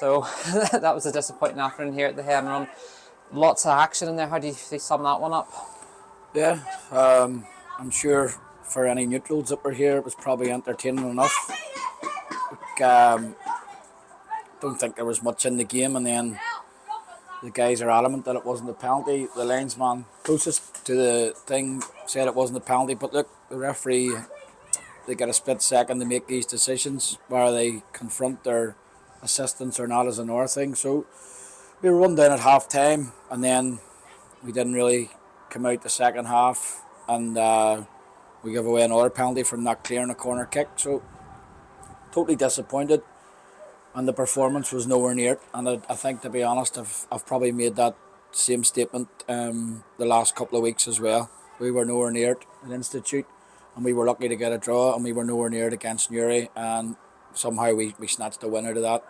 So that was a disappointing afternoon here at the Hen Run. Lots of action in there. How do you sum that one up? Yeah, I'm sure for any neutrals that were here, it was probably entertaining enough. Don't think there was much in the game, and then the guys are adamant that it wasn't a penalty. The linesman closest to the thing said it wasn't a penalty, but look, the referee, they get a split second to make these decisions, where they confront their assistants or not is another thing. So we were run down at half time, and then we didn't really come out the second half, and we gave away another penalty from not clearing a corner kick. So totally disappointed, and the performance was nowhere near it. And I think, to be honest, I've probably made that same statement the last couple of weeks as well. We were nowhere near it at Institute, and we were lucky to get a draw, and we were nowhere near it against Newry, and somehow we snatched a win out of that.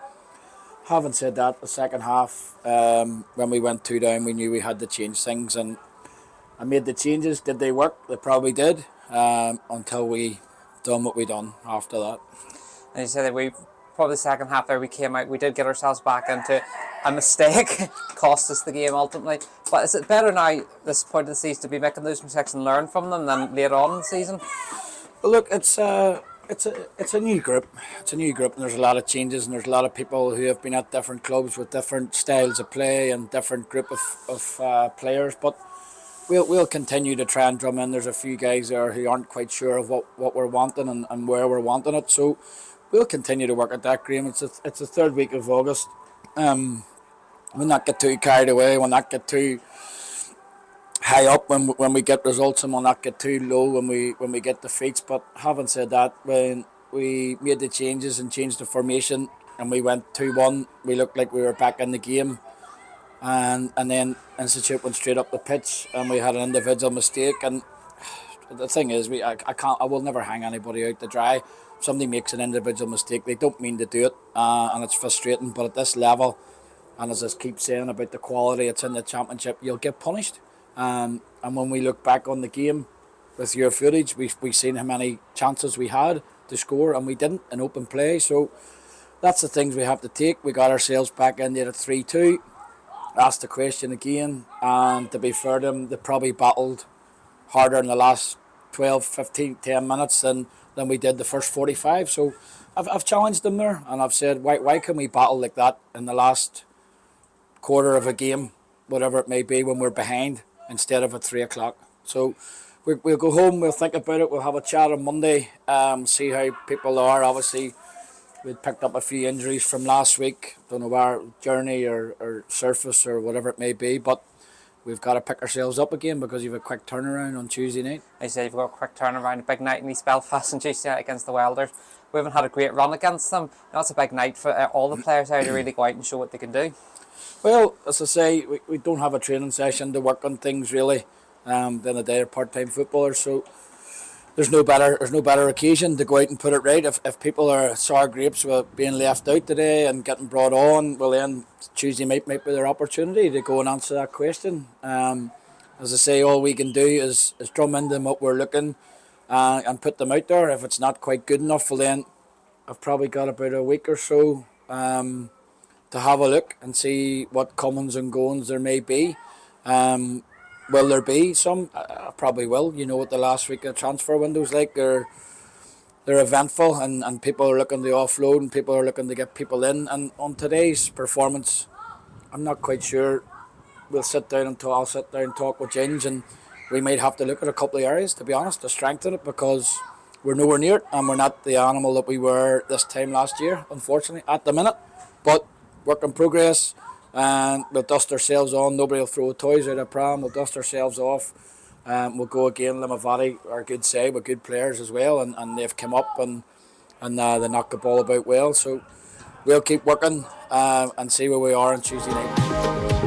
Having said that, the second half, when we went 2 down, we knew we had to change things, and I made the changes. Did they work? They probably did, until we done what we done after that. And you said that we probably the second half there we came out, we did get ourselves back into a mistake, cost us the game ultimately. But is it better now, this point of the season, to be making those mistakes and learn from them than later on in the season? Well, look, it's a new group. It's a new group, and there's a lot of changes, and there's a lot of people who have been at different clubs with different styles of play and different group of players. But we'll continue to try and drum in. There's a few guys there who aren't quite sure of what we're wanting and where we're wanting it. So we'll continue to work at that, Graham. It's the third week of August. We'll not get too carried away. We'll not get too high up when we get results, and we'll not get too low when we get defeats. But having said that, when we made the changes and changed the formation and we went 2-1, we looked like we were back in the game. And then Institute went straight up the pitch, and we had an individual mistake. And the thing is, I will never hang anybody out to dry. If somebody makes an individual mistake, they don't mean to do it, and it's frustrating. But at this level, and as I keep saying about the quality, it's in the championship, you'll get punished. And when we look back on the game with your footage, we've seen how many chances we had to score, and we didn't in open play. So that's the things we have to take. We got ourselves back in there at 3-2. Asked the question again, and to be fair to them, they probably battled harder in the last 12, 15, 10 minutes than we did the first 45. So I've challenged them there, and I've said, why can we battle like that in the last quarter of a game, whatever it may be, when we're behind, instead of at 3 o'clock. So we'll go home, we'll think about it, we'll have a chat on Monday, see how people are. Obviously, we'd picked up a few injuries from last week. Don't know where, journey or surface or whatever it may be, but we've got to pick ourselves up again because you've a quick turnaround on Tuesday night. I say you've got a quick turnaround, a big night in East Belfast on Tuesday night against the Welders. We haven't had a great run against them. That's a big night for all the players out to really go out and show what they can do. Well, as I say, we don't have a training session to work on things really than a day of part-time footballers, so there's no better occasion to go out and put it right. If people are sour grapes with being left out today and getting brought on, well then Tuesday might be their opportunity to go and answer that question. As I say, all we can do is drum into them what we're looking and put them out there. If it's not quite good enough, well then I've probably got about a week or so to have a look and see what comings and goings there may be. Will there be some? I probably will. You know what the last week of transfer windows like. They're eventful, and people are looking to offload, and people are looking to get people in. And on today's performance, I'm not quite sure. I'll sit down and talk with Ginge, and we might have to look at a couple of areas, to be honest, to strengthen it, because we're nowhere near it, and we're not the animal that we were this time last year, unfortunately, at the minute. But work in progress. And we'll dust ourselves on. Nobody will throw toys out of pram. We'll dust ourselves off. We'll go again. Limavady are a good side with good players as well, and they've come up and they knock the ball about well. So we'll keep working and see where we are on Tuesday night.